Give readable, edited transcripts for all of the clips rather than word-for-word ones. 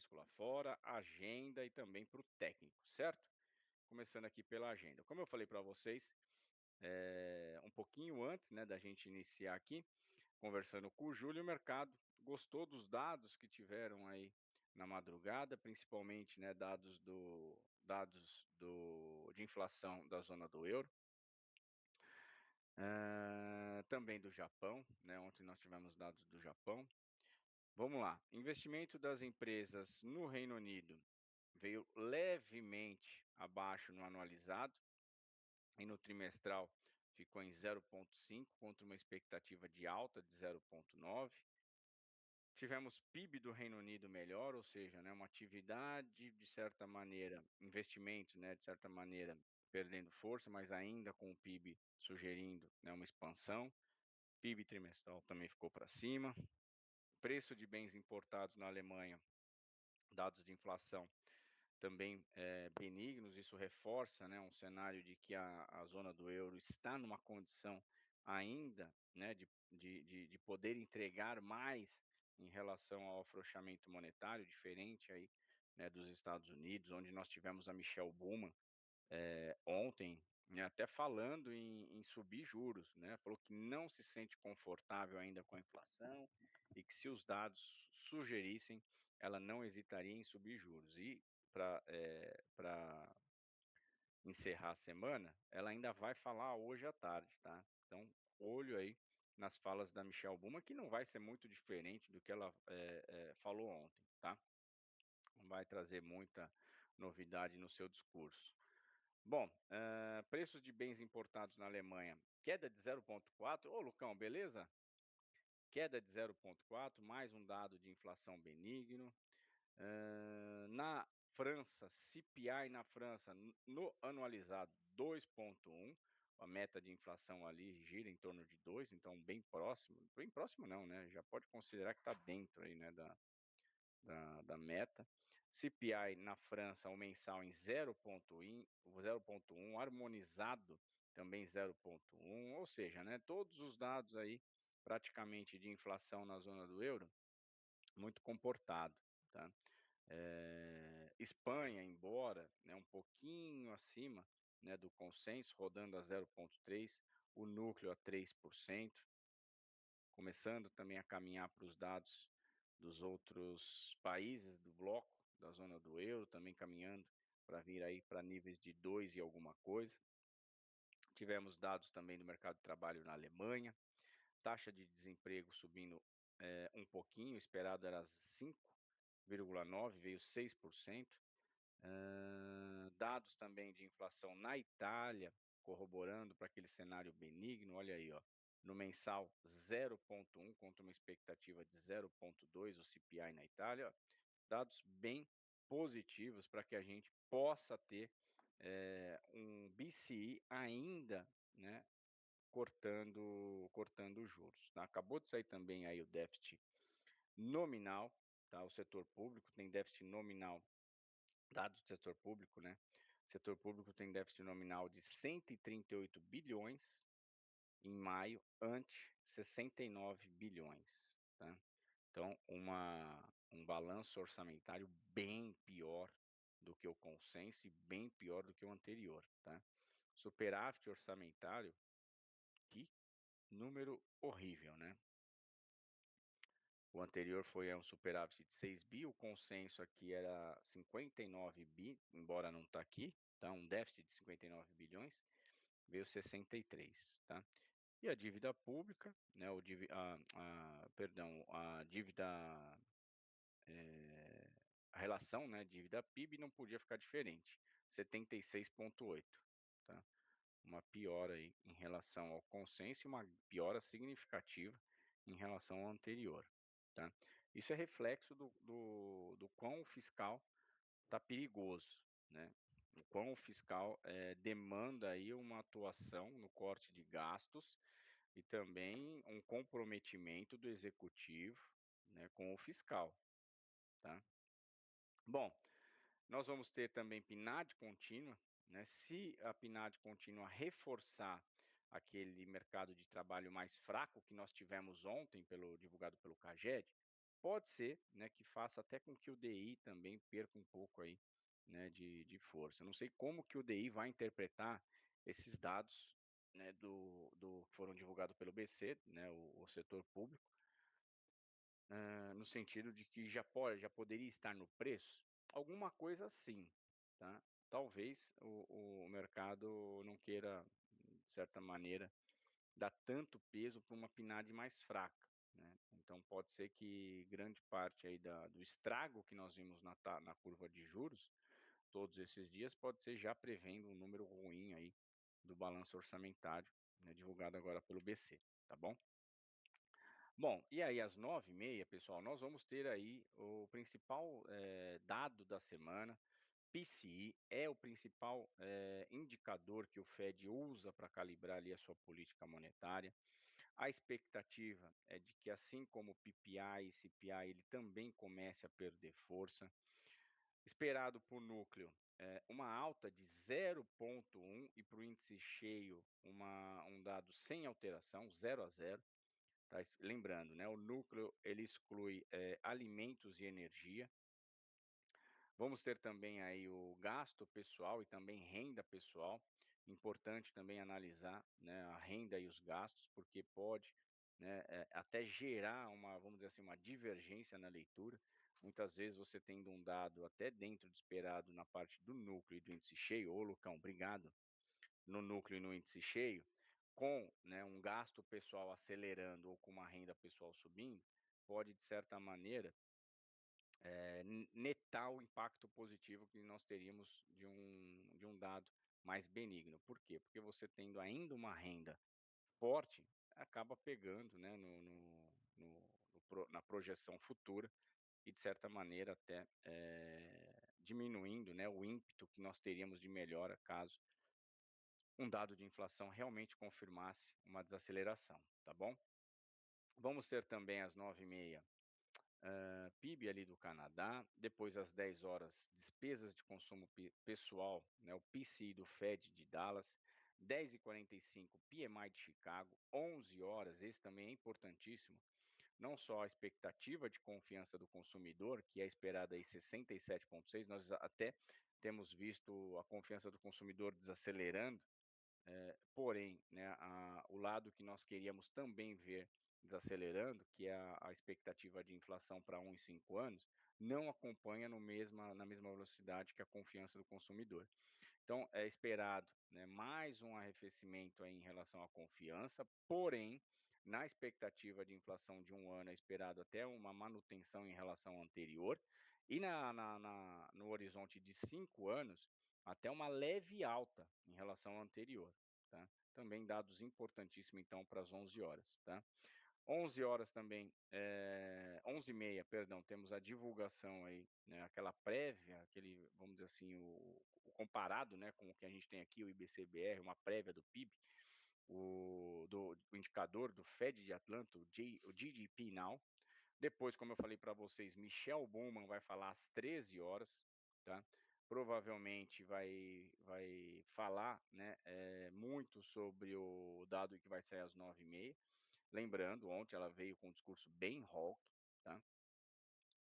risco lá fora, agenda e também para o técnico, certo? Começando aqui pela agenda. Como eu falei para vocês, um pouquinho antes, né, da gente iniciar aqui, conversando com o Júlio, o mercado gostou dos dados que tiveram aí na madrugada, principalmente, né, dados de inflação da zona do euro, também do Japão, né, ontem nós tivemos dados do Japão. Vamos lá, investimento das empresas no Reino Unido veio levemente abaixo no anualizado e no trimestral ficou em 0,5 contra uma expectativa de alta de 0,9. Tivemos PIB do Reino Unido melhor, ou seja, né, uma atividade de certa maneira, investimentos, né, de certa maneira perdendo força, mas ainda com o PIB sugerindo, né, uma expansão. PIB trimestral também ficou para cima. Preço de bens importados na Alemanha, dados de inflação também benignos, isso reforça, né, um cenário de que a zona do euro está numa condição ainda, né, de poder entregar mais em relação ao afrouxamento monetário, diferente aí, né, dos Estados Unidos, onde nós tivemos a Michelle Bowman ontem, né, até falando em subir juros, né, falou que não se sente confortável ainda com a inflação e que se os dados sugerissem, ela não hesitaria em subir juros. E para encerrar a semana, ela ainda vai falar hoje à tarde, tá? Então, olho aí nas falas da Michelle Bowman, que não vai ser muito diferente do que ela falou ontem, tá? Não vai trazer muita novidade no seu discurso. Bom, preços de bens importados na Alemanha, queda de 0,4. Ô Lucão, beleza? Queda de 0,4, mais um dado de inflação benigno. Na França, CPI na França, no anualizado 2,1, a meta de inflação ali gira em torno de 2, então bem próximo não, né, já pode considerar que está dentro aí, né, da meta. CPI na França, o mensal em 0,1, harmonizado também 0,1, ou seja, né, todos os dados aí praticamente de inflação na zona do euro, muito comportado, tá. Espanha, embora, né, um pouquinho acima, né, do consenso, rodando a 0,3, o núcleo a 3%, começando também a caminhar para os dados dos outros países do bloco, da zona do euro, também caminhando para vir aí para níveis de 2 e alguma coisa. Tivemos dados também do mercado de trabalho na Alemanha, taxa de desemprego subindo, um pouquinho, o esperado era 5,9, veio 6%. Dados também de inflação na Itália, corroborando para aquele cenário benigno, olha aí, ó, no mensal 0,1 contra uma expectativa de 0,2 o CPI na Itália, ó, dados bem positivos para que a gente possa ter um BCI ainda, né, cortando os juros, tá. Acabou de sair também aí o déficit nominal, tá, o setor público tem déficit nominal. Dados do setor público, né, o setor público tem déficit nominal de 138 bilhões em maio, ante 69 bilhões, tá. Então um balanço orçamentário bem pior do que o consenso e bem pior do que o anterior, tá. Superávit orçamentário, que número horrível, né. O anterior foi um superávit de 6 bi, o consenso aqui era 59 bi, embora não está aqui, tá, um déficit de 59 bilhões, veio 63, tá. E a dívida pública, né, o divi a perdão, a dívida, a relação, né, dívida PIB não podia ficar diferente, 76,8, tá. Uma piora aí em relação ao consenso e uma piora significativa em relação ao anterior, tá. Isso é reflexo do quão o fiscal está perigoso, né, o quão o fiscal, demanda aí uma atuação no corte de gastos e também um comprometimento do executivo, né, com o fiscal, tá. Bom, nós vamos ter também PNAD contínua, né, se a PNAD contínua reforçar aquele mercado de trabalho mais fraco que nós tivemos ontem divulgado pelo CAGED, pode ser, né, que faça até com que o DI também perca um pouco aí, né, de força. Não sei como que o DI vai interpretar esses dados, né, do que foram divulgados pelo BC, né, o setor público, no sentido de que já poderia estar no preço? Alguma coisa assim, tá. Talvez o mercado não queira, de certa maneira, dar tanto peso para uma PNAD mais fraca, né. Então pode ser que grande parte aí do estrago que nós vimos na curva de juros, todos esses dias, pode ser já prevendo um número ruim aí do balanço orçamentário, né, divulgado agora pelo BC, tá bom? Bom, e aí às 9h30, pessoal, nós vamos ter aí o principal, dado da semana. PCI é o principal, indicador que o Fed usa para calibrar ali a sua política monetária. A expectativa é de que, assim como o PPI e CPI, ele também comece a perder força. Esperado por núcleo, uma alta de 0,1 e para o índice cheio um dado sem alteração, 0 a 0. Tá, lembrando, né, o núcleo ele exclui, alimentos e energia. Vamos ter também aí o gasto pessoal e também renda pessoal. Importante também analisar, né, a renda e os gastos, porque pode, né, até gerar uma, vamos dizer assim, uma divergência na leitura. Muitas vezes você tendo um dado até dentro do esperado na parte do núcleo e do índice cheio, ô Lucão, obrigado, no núcleo e no índice cheio, com, né, um gasto pessoal acelerando ou com uma renda pessoal subindo, pode de certa maneira, netar o impacto positivo que nós teríamos de um dado mais benigno. Por quê? Porque você tendo ainda uma renda forte, acaba pegando, né, na projeção futura e de certa maneira até, diminuindo, né, o ímpeto que nós teríamos de melhora caso um dado de inflação realmente confirmasse uma desaceleração, tá bom? Vamos ter também às 9h30, PIB ali do Canadá, depois às 10 horas despesas de consumo pessoal, né, o PCI do Fed de Dallas, 10h45 PMI de Chicago, 11 horas, esse também é importantíssimo, não só a expectativa de confiança do consumidor, que é esperada aí 67,6, nós até temos visto a confiança do consumidor desacelerando, porém, né, o lado que nós queríamos também ver desacelerando, que é a expectativa de inflação para 1 e 5 anos, não acompanha na mesma velocidade que a confiança do consumidor. Então é esperado, né, mais um arrefecimento aí em relação à confiança, porém, na expectativa de inflação de 1 ano é esperado até uma manutenção em relação ao anterior, e no horizonte de 5 anos, até uma leve alta em relação ao anterior, tá. Também dados importantíssimos então para as 11 horas, tá. 11 horas também, 11h30, perdão, temos a divulgação aí, né, aquela prévia, aquele, vamos dizer assim, o comparado, né, com o que a gente tem aqui, o IBC-BR, uma prévia do PIB, o indicador do Fed de Atlanta, o GDP Now. Depois, como eu falei para vocês, Michel Bowman vai falar às 13 horas, tá. Provavelmente vai falar, né, muito sobre o dado que vai sair às 9h30. Lembrando, ontem ela veio com um discurso bem hawk, tá.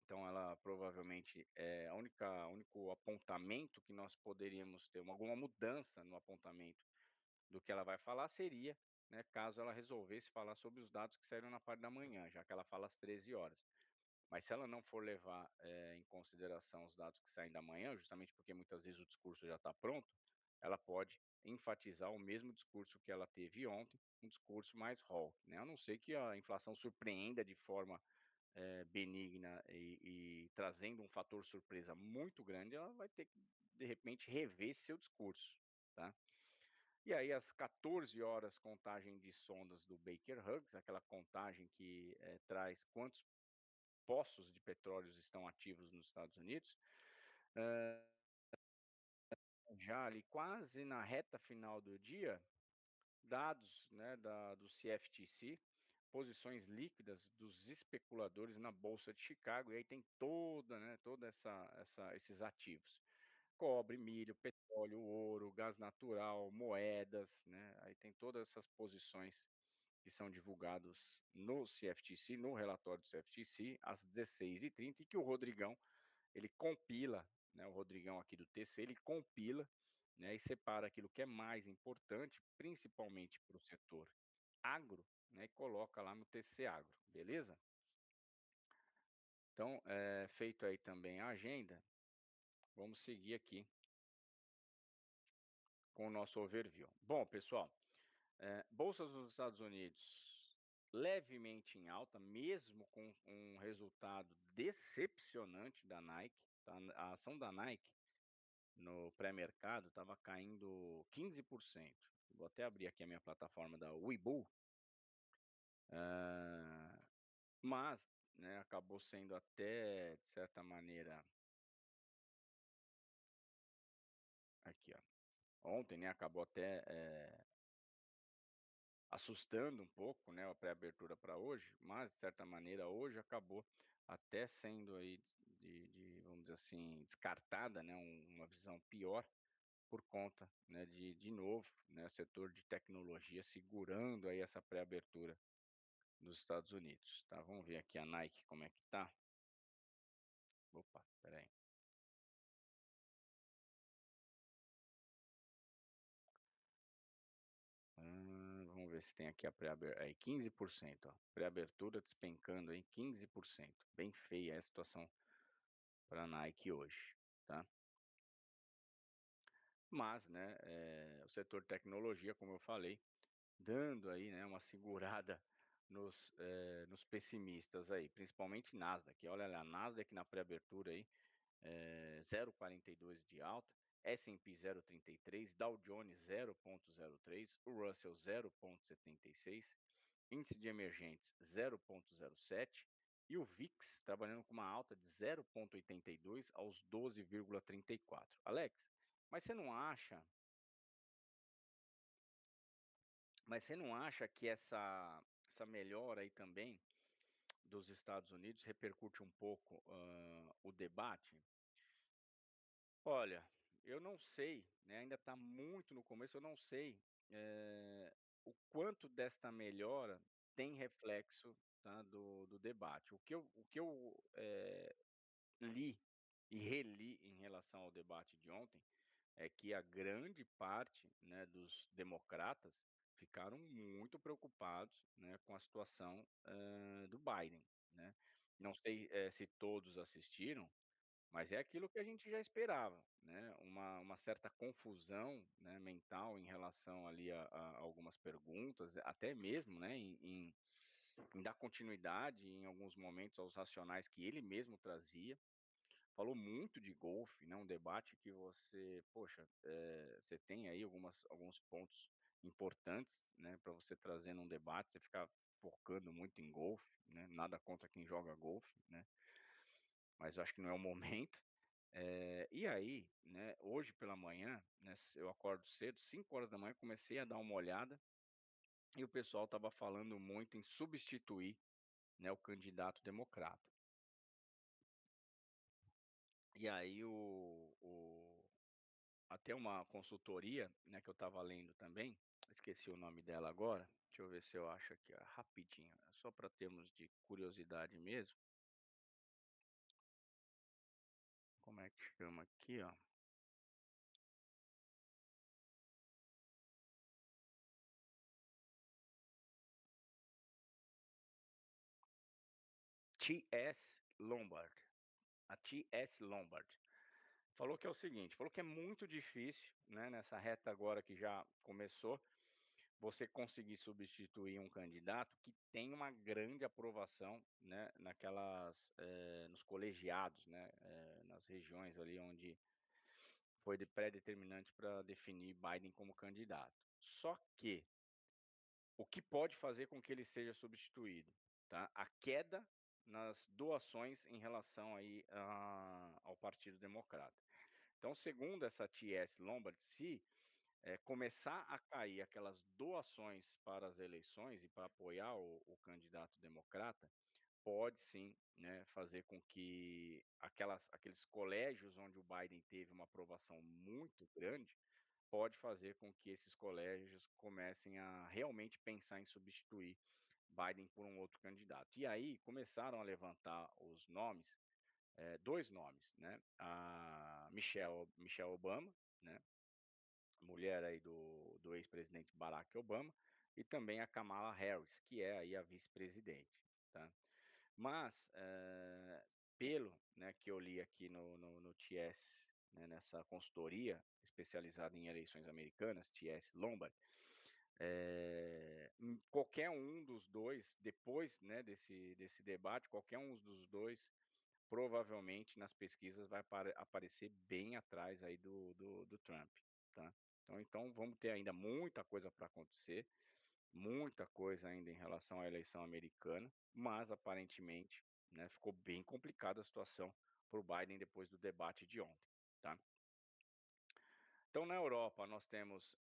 Então ela provavelmente, único apontamento que nós poderíamos ter, alguma mudança no apontamento do que ela vai falar seria, né, caso ela resolvesse falar sobre os dados que saíram na parte da manhã, já que ela fala às 13 horas. Mas se ela não for levar, em consideração os dados que saem da manhã, justamente porque muitas vezes o discurso já está pronto, ela pode enfatizar o mesmo discurso que ela teve ontem, um discurso mais hawk, né, a não ser que a inflação surpreenda de forma, benigna e trazendo um fator surpresa muito grande, ela vai ter que, de repente, rever seu discurso, tá. E aí às 14 horas, contagem de sondas do Baker Hughes, aquela contagem que, traz quantos poços de petróleos estão ativos nos Estados Unidos, já ali quase na reta final do dia, dados, né, do CFTC, posições líquidas dos especuladores na bolsa de Chicago, e aí tem toda esses ativos. Cobre, milho, petróleo, ouro, gás natural, moedas, né, aí tem todas essas posições que são divulgados no CFTC, no relatório do CFTC, às 16h30, e que o Rodrigão, ele compila, né, o Rodrigão aqui do TC, ele compila, né, e separa aquilo que é mais importante, principalmente para o setor agro, né, e coloca lá no TC Agro, beleza? Então, feito aí também a agenda, vamos seguir aqui com o nosso overview. Bom, pessoal, bolsas dos Estados Unidos levemente em alta, mesmo com um resultado decepcionante da Nike, tá? A ação da Nike no pré-mercado estava caindo 15%. Vou até abrir aqui a minha plataforma da Webull, hã, mas, né, acabou sendo até, de certa maneira, aqui ó, ontem, né, acabou até, assustando um pouco, né, a pré-abertura para hoje, mas de certa maneira hoje acabou até sendo aí vamos dizer assim, descartada, né, uma visão pior por conta, né, de novo, né, setor de tecnologia segurando aí essa pré-abertura dos Estados Unidos, tá. Vamos ver aqui a Nike como é que tá. Opa, espera aí. Vamos ver se tem aqui a aí 15%, ó, pré-abertura despencando aí 15%, bem feia a situação para a Nike hoje, tá. Mas, né, o setor tecnologia, como eu falei, dando aí, né, uma segurada nos pessimistas aí, principalmente Nasdaq. Olha lá, Nasdaq na pré-abertura aí, 0,42 de alta, S&P 0,33, Dow Jones 0,03, o Russell 0,76, índice de emergentes 0,07 e o VIX trabalhando com uma alta de 0,82 aos 12,34. Alex, mas você não acha que essa melhora aí também dos Estados Unidos repercute um pouco, o debate? Olha, eu não sei, né, ainda está muito no começo, eu não sei, o quanto desta melhora tem reflexo, tá, do debate. O que eu, li e reli em relação ao debate de ontem, é que a grande parte, né, dos democratas ficaram muito preocupados, né, com a situação, do Biden, né. Não sei, se todos assistiram, mas é aquilo que a gente já esperava, né, uma certa confusão, né, mental em relação ali a algumas perguntas, até mesmo, né, em dar continuidade em alguns momentos aos racionais que ele mesmo trazia. Falou muito de golfe, né, um debate que você, poxa, você tem aí alguns pontos importantes, né, para você trazer num debate, você ficar focando muito em golfe, né, nada contra quem joga golfe, né, mas eu acho que não é o momento. E aí, né, hoje pela manhã, né, eu acordo cedo, 5 horas da manhã, comecei a dar uma olhada, e o pessoal estava falando muito em substituir, né, o candidato democrata. E aí até uma consultoria, né, que eu estava lendo também, esqueci o nome dela agora, deixa eu ver se eu acho aqui, ó, rapidinho, é só para termos de curiosidade mesmo. Como é que chama aqui, ó? T.S. Lombard, a T.S. Lombard. Falou que é o seguinte, falou que é muito difícil, né, nessa reta agora que já começou, você conseguir substituir um candidato que tem uma grande aprovação, né, nos colegiados, né, nas regiões ali onde foi de pré-determinante para definir Biden como candidato. Só que, o que pode fazer com que ele seja substituído, tá? A queda nas doações em relação aí ao Partido Democrata. Então, segundo essa T.S. Lombard, se começar a cair aquelas doações para as eleições e para apoiar o candidato democrata, pode sim, né, fazer com que aqueles colégios onde o Biden teve uma aprovação muito grande, pode fazer com que esses colégios comecem a realmente pensar em substituir Biden por um outro candidato. E aí começaram a levantar os nomes, 2 nomes, né, a Michelle Obama, né, mulher aí do ex-presidente Barack Obama, e também a Kamala Harris, que é aí a vice-presidente, tá. Mas, pelo, né, que eu li aqui no TS, né, nessa consultoria especializada em eleições americanas, TS Lombard, qualquer um dos 2 depois, né, desse debate, qualquer um dos 2 provavelmente nas pesquisas vai aparecer bem atrás aí do Trump, tá. Então vamos ter ainda muita coisa para acontecer, muita coisa ainda em relação à eleição americana, mas aparentemente, né, ficou bem complicada a situação para o Biden depois do debate de ontem, tá. Então na Europa nós temos,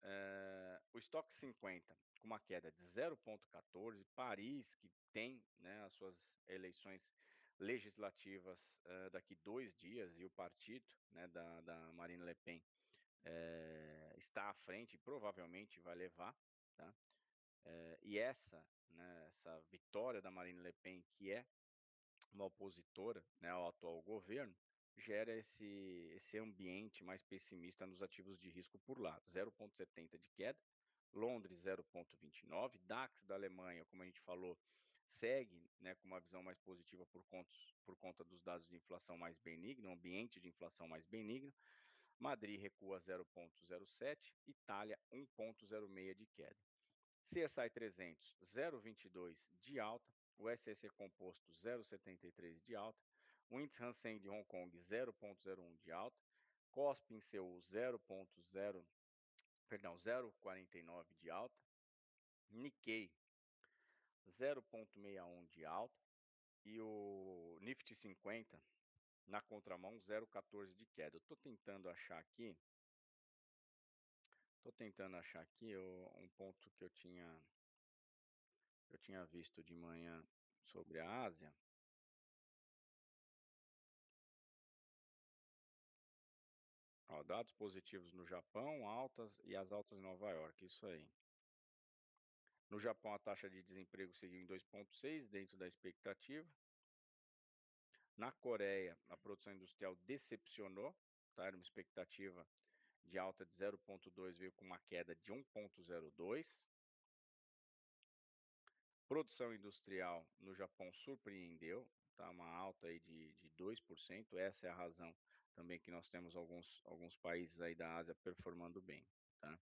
o estoque 50 com uma queda de 0,14, Paris que tem, né, as suas eleições legislativas, daqui 2 dias e o partido, né, da Marine Le Pen, está à frente e provavelmente vai levar, tá. E essa, né, essa vitória da Marine Le Pen, que é uma opositora, né, ao atual governo, gera esse ambiente mais pessimista nos ativos de risco por lá, 0,70 de queda, Londres 0,29, DAX da Alemanha, como a gente falou, segue, né, com uma visão mais positiva por conta dos dados de inflação mais benigno, um ambiente de inflação mais benigno, Madrid recua 0,07, Itália 1,06 de queda. CSI 300, 0,22 de alta, o SSE Composto 0,73 de alta, o índice Hang Seng de Hong Kong 0,01 de alta, Kospi em Seul 0,0, perdão, 0,49 de alta, Nikkei 0,61 de alta e o Nifty 50 na contramão 0,14 de queda. Eu tô tentando achar aqui um ponto que eu tinha visto de manhã sobre a Ásia. Ó, dados positivos no Japão, altas e as altas em Nova York, isso aí. No Japão, a taxa de desemprego seguiu em 2,6, dentro da expectativa. Na Coreia, a produção industrial decepcionou, tá? Era uma expectativa de alta de 0,2, veio com uma queda de 1,02. Produção industrial no Japão surpreendeu, tá? Uma alta aí de 2%. Essa é a razão também que nós temos alguns países aí da Ásia performando bem, tá?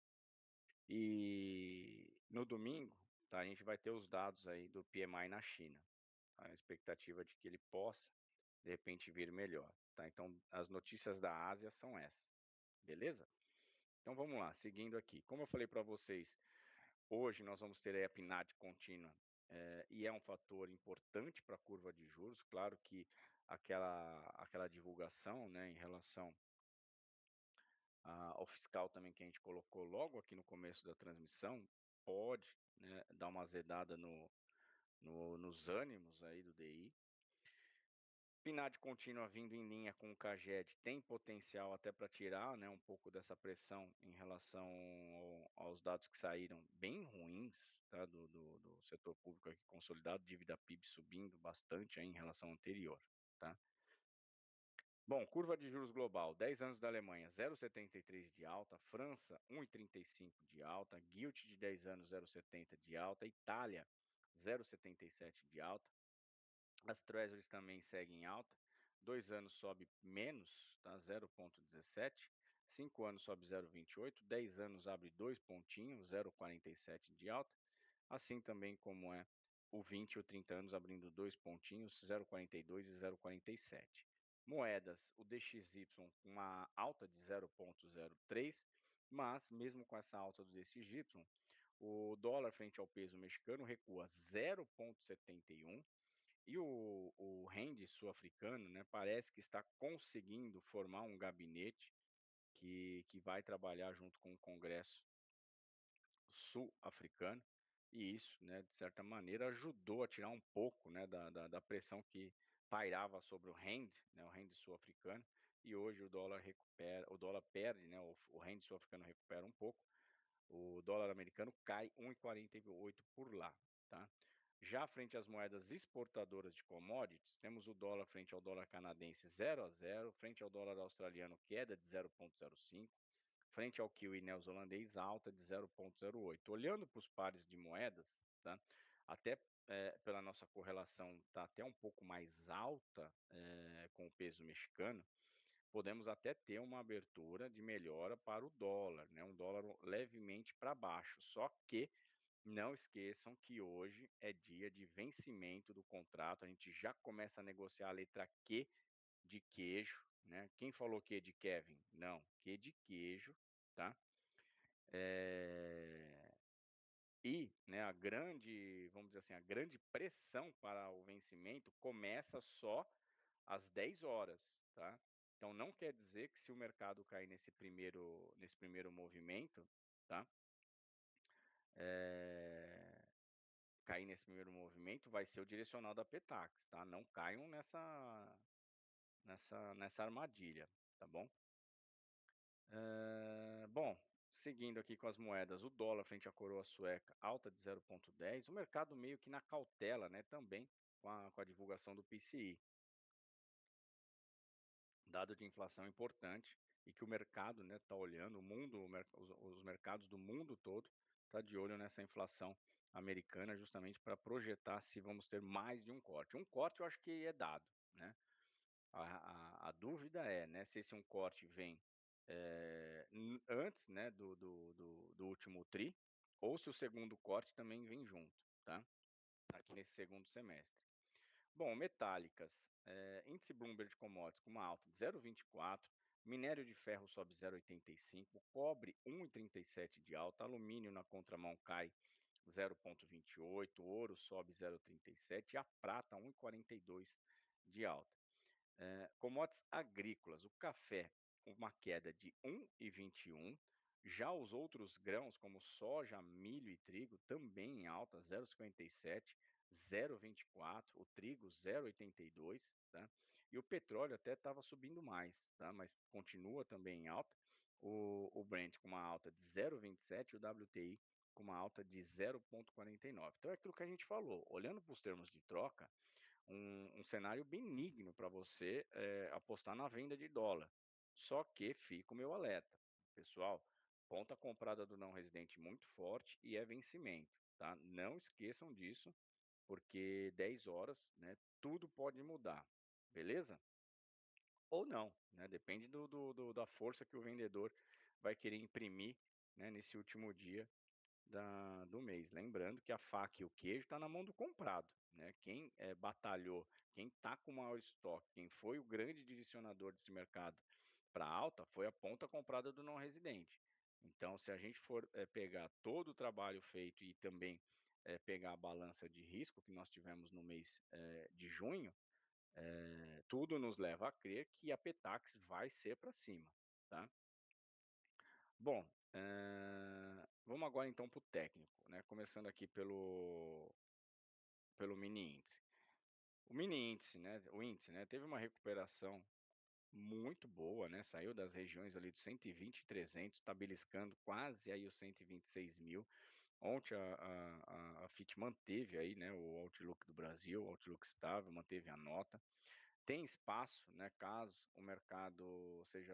E no domingo, tá, a gente vai ter os dados aí do PMI na China, a expectativa de que ele possa, de repente, vir melhor, tá. Então as notícias da Ásia são essas, beleza? Então vamos lá, seguindo aqui. Como eu falei para vocês, hoje nós vamos ter aí a PNAD contínua, e é um fator importante para a curva de juros. Claro que aquela divulgação, né, em relação ao fiscal também que a gente colocou logo aqui no começo da transmissão, pode, né, dar uma azedada nos ânimos aí do DI. PNAD contínua vindo em linha com o Caged tem potencial até para tirar, né, um pouco dessa pressão em relação aos dados que saíram bem ruins, tá, do setor público aqui consolidado, dívida PIB subindo bastante aí em relação ao anterior, tá. Bom, curva de juros global, 10 anos da Alemanha, 0,73 de alta, França, 1,35 de alta, Gilt de 10 anos, 0,70 de alta, Itália, 0,77 de alta, as Treasuries também seguem em alta, 2 anos sobe menos, tá, 0,17, 5 anos sobe 0,28, 10 anos abre 2 pontinhos, 0,47 de alta, assim também como é o 20 e o 30 anos abrindo 2 pontinhos, 0,42 e 0,47. Moedas, o DXY com uma alta de 0,03, mas mesmo com essa alta do DXY, o dólar frente ao peso mexicano recua 0,71 e o rende sul-africano, né, parece que está conseguindo formar um gabinete que vai trabalhar junto com o Congresso sul-africano, e isso, né, de certa maneira ajudou a tirar um pouco, né, da pressão que pairava sobre o rand, né, o rand sul-africano, e hoje o dólar perde, né, o rand sul-africano recupera um pouco, o dólar americano cai 1,48 por lá, tá. Já frente às moedas exportadoras de commodities, temos o dólar frente ao dólar canadense 0 a 0, frente ao dólar australiano queda de 0,05, frente ao kiwi neozelandês alta de 0,08. Olhando para os pares de moedas, tá, até, pela nossa correlação tá até um pouco mais alta, com o peso mexicano, podemos até ter uma abertura de melhora para o dólar, né, um dólar levemente para baixo, só que não esqueçam que hoje é dia de vencimento do contrato, a gente já começa a negociar a letra Q de queijo, né. Quem falou Q de Kevin? Não, Q de queijo, tá. Eh, né, a grande, vamos dizer assim, a grande pressão para o vencimento começa só às 10 horas, tá. Então não quer dizer que se o mercado cair nesse primeiro movimento, tá, eh cair nesse primeiro movimento, vai ser o direcional da Petax, tá, não caiam nessa armadilha, tá bom. Bom, seguindo aqui com as moedas, o dólar frente à coroa sueca, alta de 0,10, o mercado meio que na cautela, né, também com a divulgação do PCI, dado de inflação importante e que o mercado, né, tá olhando, o mundo, os mercados do mundo todo tá de olho nessa inflação americana, justamente para projetar se vamos ter mais de um corte. Um corte eu acho que é dado, né. A dúvida é, né, se esse um corte vem, antes, né, do último tri, ou se o segundo corte também vem junto, tá, aqui nesse segundo semestre. Bom, metálicas, índice Bloomberg de commodities com uma alta de 0,24, minério de ferro sobe 0,85, cobre 1,37 de alta, alumínio na contramão cai 0,28, ouro sobe 0,37 e a prata 1,42 de alta. Commodities agrícolas, o café com uma queda de 1,21, já os outros grãos como soja, milho e trigo também em alta, 0,57, 0,24, o trigo 0,82, tá. E o petróleo até estava subindo mais, tá, mas continua também em alta, o Brent com uma alta de 0,27 e o WTI com uma alta de 0,49. Então é aquilo que a gente falou, olhando para os termos de troca, um cenário benigno para você, apostar na venda de dólar. Só que fica o meu alerta, pessoal, ponta comprada do não residente muito forte e é vencimento, tá. Não esqueçam disso, porque 10 horas, né, tudo pode mudar, beleza? Ou não, né, depende da força que o vendedor vai querer imprimir, né, nesse último dia do mês. Lembrando que a faca e o queijo está na mão do comprado, né, quem, batalhou, quem está com maior estoque, quem foi o grande direcionador desse mercado para alta, foi a ponta comprada do não residente. Então se a gente for, pegar todo o trabalho feito e também, pegar a balança de risco que nós tivemos no mês, de junho, tudo nos leva a crer que a Petax vai ser para cima, tá. Bom, vamos agora então para o técnico, né, começando aqui pelo mini índice. O mini índice, né, o índice, né, teve uma recuperação muito boa, né, saiu das regiões ali dos 120 e 300, tá beliscando quase aí os 126.000. Ontem a Fitch manteve aí, né, o outlook do Brasil, o outlook estável, manteve a nota. Tem espaço, né, caso o mercado seja,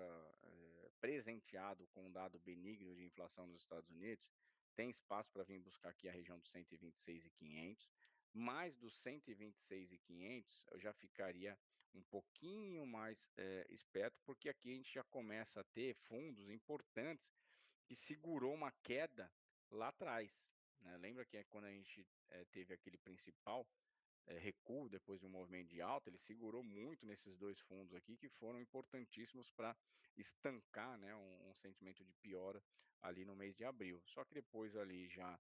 presenteado com um dado benigno de inflação nos Estados Unidos, tem espaço para vir buscar aqui a região dos 126.500, mais dos 126.500 eu já ficaria um pouquinho mais, esperto, porque aqui a gente já começa a ter fundos importantes que segurou uma queda lá atrás, né. Lembra que é quando a gente, teve aquele principal recuo depois de um movimento de alta, ele segurou muito nesses 2 fundos aqui que foram importantíssimos para estancar, né, um sentimento de piora ali no mês de abril. Só que depois ali já,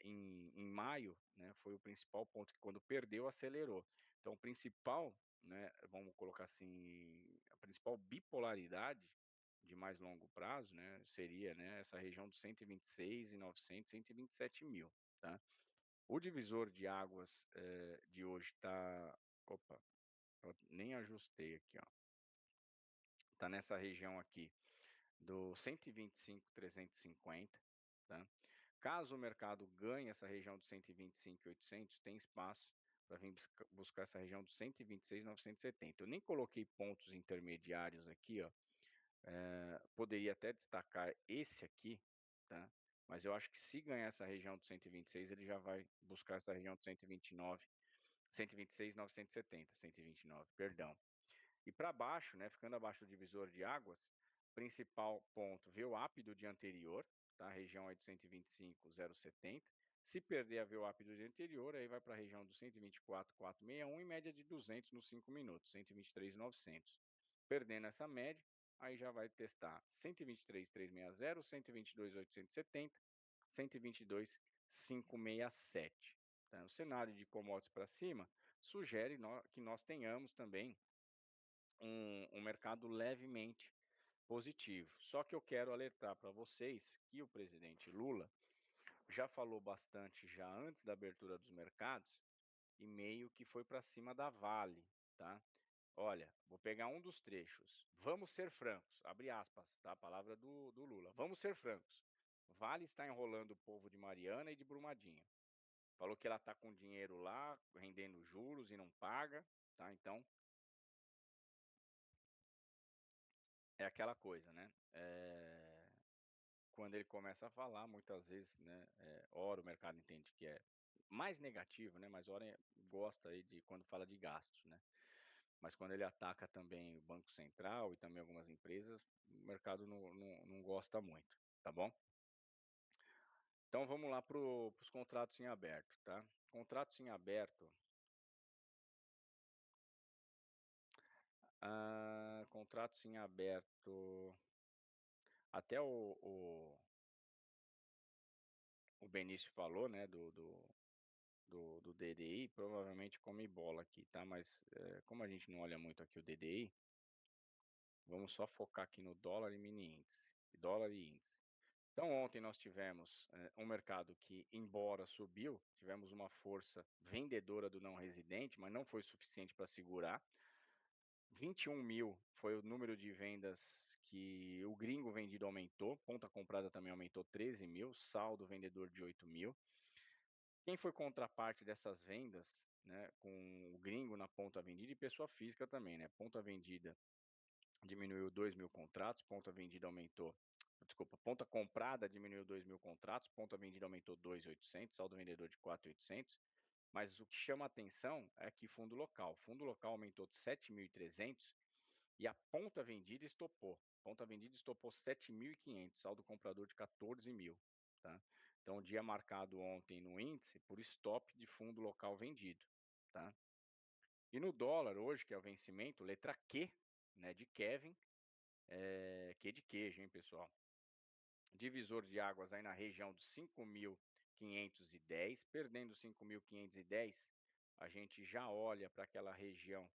em maio, né, foi o principal ponto que quando perdeu acelerou. Então o principal, né, vamos colocar assim, a principal bipolaridade de mais longo prazo, né, seria, né, essa região dos 126.900, 127.000, tá. O divisor de águas, de hoje está, opa, Eu nem ajustei aqui, ó. Tá nessa região aqui do 125,350, tá. Caso o mercado ganhe essa região do 125,800, tem espaço para vir buscar essa região do 126,970. Eu nem coloquei pontos intermediários aqui, ó, poderia até destacar esse aqui, tá, mas eu acho que se ganhar essa região do 126, ele já vai buscar essa região do 129, 126,970, 129, perdão. E para baixo, né, ficando abaixo do divisor de águas, principal ponto, VWAP do dia anterior, tá, região aí de 125,070. Se perder a VWAP do dia anterior, aí vai para a região do 124,461 em média de 200 nos 5 minutos, 123,900. Perdendo essa média, aí já vai testar 123,360, 122,870, 122,567. Tá? O cenário de commodities para cima sugere que nós tenhamos também um mercado levemente positivo. Só que eu quero alertar para vocês que o presidente Lula já falou bastante já antes da abertura dos mercados e meio que foi para cima da Vale, tá? Olha, vou pegar um dos trechos. Vamos ser francos, abre aspas, tá? A palavra do Lula. Vamos ser francos. Vale está enrolando o povo de Mariana e de Brumadinho. Falou que ela está com dinheiro lá, rendendo juros e não paga, tá? Então, é aquela coisa, né? Quando ele começa a falar, muitas vezes, né, ora o mercado entende que é mais negativo, né, mas ora gosta aí de quando fala de gastos, né. Mas quando ele ataca também o Banco Central e também algumas empresas, o mercado não gosta muito, tá bom? Então vamos lá para os contratos em aberto, tá. Contratos em aberto, contratos em aberto, até o Benício falou, né, do DDI, provavelmente come bola aqui, tá, mas, como a gente não olha muito aqui o DDI, vamos só focar aqui no dólar e mini índice, dólar e índice. Então ontem nós tivemos, um mercado que, embora subiu, tivemos uma força vendedora do não residente, mas não foi suficiente para segurar. 21.000 foi o número de vendas que o gringo vendido aumentou, ponta comprada também aumentou 13.000, saldo vendedor de 8.000. Quem foi contraparte dessas vendas, né, com o gringo na ponta vendida e pessoa física também, né, ponta vendida diminuiu 2.000 contratos, ponta vendida aumentou, desculpa, ponta comprada diminuiu 2.000 contratos, ponta vendida aumentou 2.800, saldo vendedor de 4.800, mas o que chama atenção é que fundo local aumentou de 7.300 e a ponta vendida estopou. Ponta vendida estopou 7.500, saldo comprador de 14.000, tá. Então o dia marcado ontem no índice por stop de fundo local vendido, tá. E no dólar hoje, que é o vencimento, letra Q, né, de Kevin, Q de queijo, hein, pessoal. Divisor de águas aí na região dos 5.510, perdendo 5.510, a gente já olha para aquela região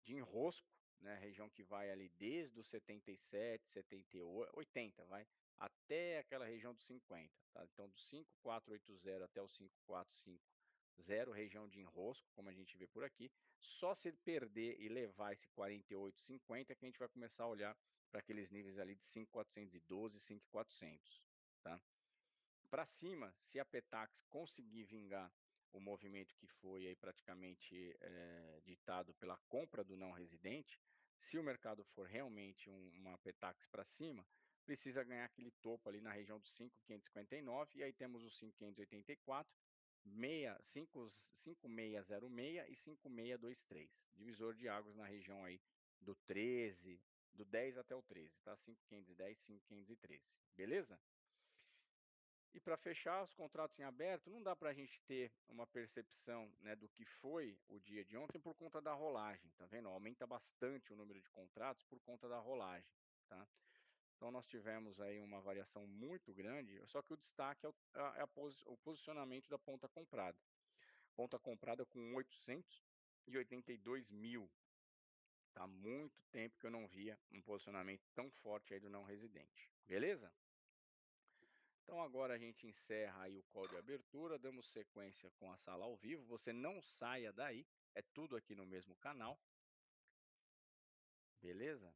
de enrosco, né, região que vai ali desde os 77, 78, 80, vai, até aquela região dos 50, tá. Então do 5.480 até o 5.450, região de enrosco, como a gente vê por aqui. Só se ele perder e levar esse 48,50 que a gente vai começar a olhar para aqueles níveis ali de 5.412, 5.400, tá. Para cima, se a Petax conseguir vingar o movimento que foi aí praticamente, ditado pela compra do não residente, se o mercado for realmente uma Petax para cima, precisa ganhar aquele topo ali na região dos 5.559 e aí temos os 5.584, meia cinco 5.606 e 5.623, divisor de águas na região aí do 13, do 10 até o 13, tá, 5.510, 5.513, beleza? E para fechar os contratos em aberto, não dá para a gente ter uma percepção, né, do que foi o dia de ontem por conta da rolagem, tá vendo? Aumenta bastante o número de contratos por conta da rolagem, tá? Então nós tivemos aí uma variação muito grande, só que o destaque é o posicionamento da ponta comprada. Ponta comprada com 882.000, tá? Muito tempo que eu não via um posicionamento tão forte aí do não residente, beleza? Então agora a gente encerra aí o call de abertura, damos sequência com a sala ao vivo, você não saia daí, é tudo aqui no mesmo canal. beleza?